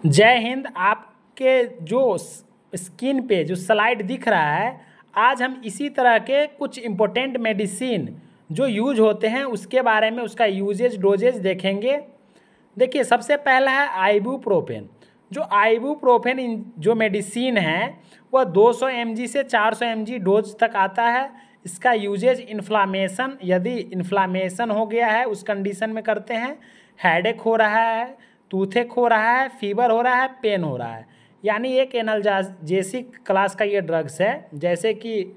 जय हिंद। आपके जो स्क्रीन पे जो स्लाइड दिख रहा है, आज हम इसी तरह के कुछ इम्पोर्टेंट मेडिसिन जो यूज होते हैं उसके बारे में, उसका यूजेज डोजेज देखेंगे। देखिए, सबसे पहला है आइबुप्रोफेन। जो आइबुप्रोफेन जो मेडिसिन है वह 200 mg से 400 mg डोज तक आता है। इसका यूजेज इन्फ्लामेशन, यदि इन्फ्लामेशन हो गया है उस कंडीशन में करते हैं। हेडेक हो रहा है, टूथेक हो रहा है, फीवर हो रहा है, पेन हो रहा है, यानी एक एनाल्जेसिक क्लास का ये ड्रग्स है। जैसे कि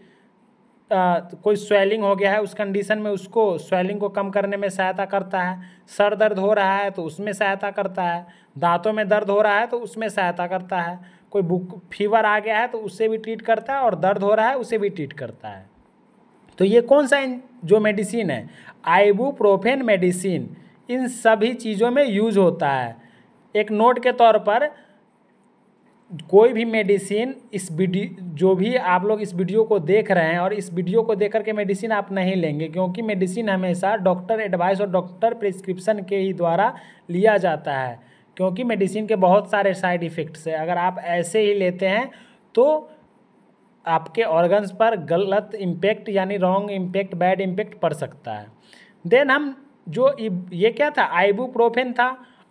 कोई स्वेलिंग हो गया है उस कंडीशन में उसको स्वेलिंग को कम करने में सहायता करता है। सर दर्द हो रहा है तो उसमें सहायता करता है। दांतों में दर्द हो रहा है तो उसमें सहायता करता है। कोई फीवर आ गया है तो उससे भी ट्रीट करता है, और दर्द हो रहा है उसे भी ट्रीट करता है। तो ये कौन सा जो मेडिसिन है, आइबुप्रोफेन मेडिसिन, इन सभी चीज़ों में यूज होता है। एक नोट के तौर पर, कोई भी मेडिसिन इस वीडियो, जो भी आप लोग इस वीडियो को देख रहे हैं और इस वीडियो को देख करके मेडिसिन आप नहीं लेंगे, क्योंकि मेडिसिन हमेशा डॉक्टर एडवाइस और डॉक्टर प्रिस्क्रिप्शन के ही द्वारा लिया जाता है, क्योंकि मेडिसिन के बहुत सारे साइड इफ़ेक्ट्स हैं। अगर आप ऐसे ही लेते हैं तो आपके ऑर्गन्स पर गलत इम्पैक्ट, यानी रॉन्ग इम्पैक्ट, बैड इम्पैक्ट पड़ सकता है। देन हम जो ये क्या था, आइबुप्रोफेन था।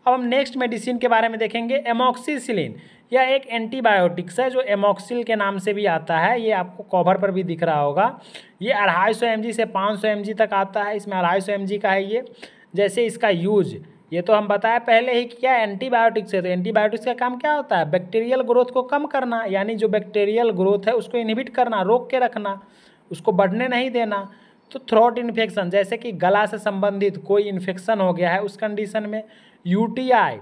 अब हम नेक्स्ट मेडिसिन के बारे में देखेंगे, एमॉक्सिसिलिन। यह एक एंटीबायोटिक्स है जो एमॉक्सिल के नाम से भी आता है। ये आपको कवर पर भी दिख रहा होगा। ये 250 mg से 500 mg तक आता है। इसमें 250 mg का है ये। जैसे इसका यूज, ये तो हम बताया पहले ही, क्या एंटीबायोटिक्स है। तो एंटीबायोटिक्स का काम क्या होता है, बैक्टीरियल ग्रोथ को कम करना, यानी जो बैक्टीरियल ग्रोथ है उसको इनहिबिट करना, रोक के रखना, उसको बढ़ने नहीं देना। तो थ्रोट इन्फेक्शन, जैसे कि गला से संबंधित कोई इन्फेक्शन हो गया है उस कंडीशन में, यूटीआई,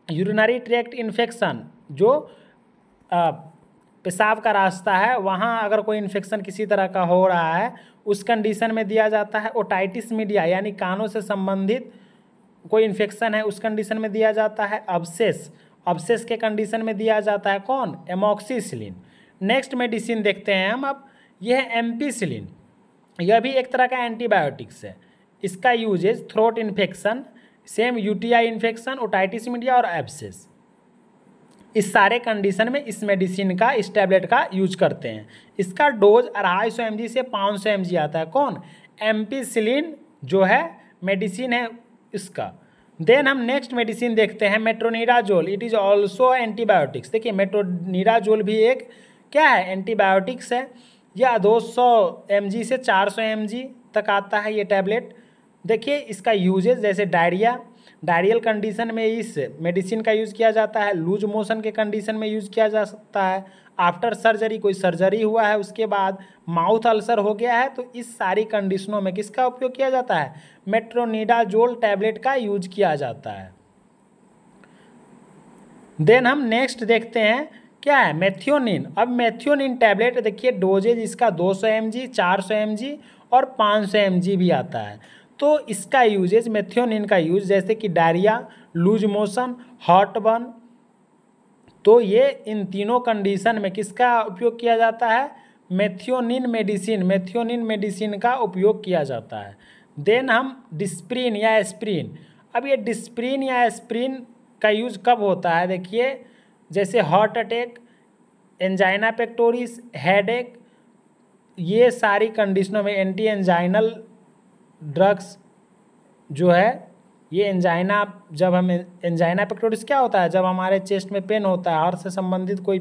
यूरिनरी ट्रैक्ट इन्फेक्शन, जो पेशाब का रास्ता है वहाँ अगर कोई इन्फेक्शन किसी तरह का हो रहा है उस कंडीशन में दिया जाता है। ओटाइटिस मीडिया, यानी कानों से संबंधित कोई इन्फेक्शन है उस कंडीशन में दिया जाता है। अब्सेस के कंडीशन में दिया जाता है कौन, एमॉक्सिसिलिन। नेक्स्ट मेडिसिन देखते हैं हम अब, यह है एम्पिसिलिन। यह भी एक तरह का एंटीबायोटिक्स है। इसका uses throat infection, same UTI infection, otitis media और एब्सेस, इस सारे कंडीशन में इस मेडिसिन का, इस टैबलेट का यूज करते हैं। इसका डोज 250 mg से 500 mg आता है। कौन, एम्पिसिलिन जो है मेडिसिन है इसका। देन हम नेक्स्ट मेडिसिन देखते हैं, metronidazole. It is also antibiotics. देखिए, मेट्रोनिडाजोल भी एक क्या है, एंटीबायोटिक्स है। यह 200 mg से 400 mg तक आता है ये टैबलेट। देखिए, इसका यूजेज, जैसे डायरियल कंडीशन में इस मेडिसिन का यूज़ किया जाता है। लूज मोशन के कंडीशन में यूज़ किया जा सकता है। आफ्टर सर्जरी, कोई सर्जरी हुआ है उसके बाद माउथ अल्सर हो गया है, तो इस सारी कंडीशनों में किसका उपयोग किया जाता है, मेट्रोनिडाजोल टैबलेट का यूज किया जाता है। देन हम नेक्स्ट देखते हैं, क्या है, मेथियोनिन। अब मेथियोनिन टैबलेट, देखिए डोजेज इसका 200 mg, 400 mg और 500 mg भी आता है। तो इसका यूजेज, मेथियोनिन का यूज, जैसे कि diarrhoea, loose motion, heartburn, तो ये इन तीनों कंडीशन में किसका उपयोग किया जाता है, मेथियोनिन मेडिसिन का उपयोग किया जाता है। देन हम डिस्प्रिन या एस्प्रिन। अब ये डिस्प्रिन या एस्प्रिन का यूज कब होता है, देखिए, जैसे heart attack, angina pectoris, headache, ये सारी कंडीशनों में एंटी एंजाइनल ड्रग्स जो है, ये एंजाइना, जब हम एंजाइना पेक्टोरिस क्या होता है, जब हमारे चेस्ट में पेन होता है, हार्ट से संबंधित कोई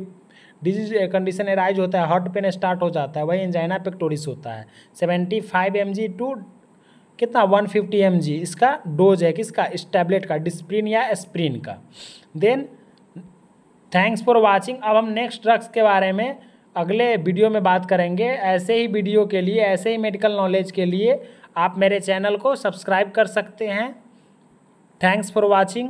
डिजीज कंडीशन एराइज होता है, हार्ट पेन स्टार्ट हो जाता है, वही एंजाइना पेक्टोरिस होता है। 75 mg टू कितना 150 mg इसका डोज है, किसका, इस टैबलेट का, डिस्प्रिन या एस्प्रिन का। Then thanks for watching. अब हम नेक्स्ट ड्रग्स के बारे में अगले वीडियो में बात करेंगे। ऐसे ही वीडियो के लिए, ऐसे ही मेडिकल नॉलेज के लिए आप मेरे चैनल को सब्सक्राइब कर सकते हैं। Thanks for watching.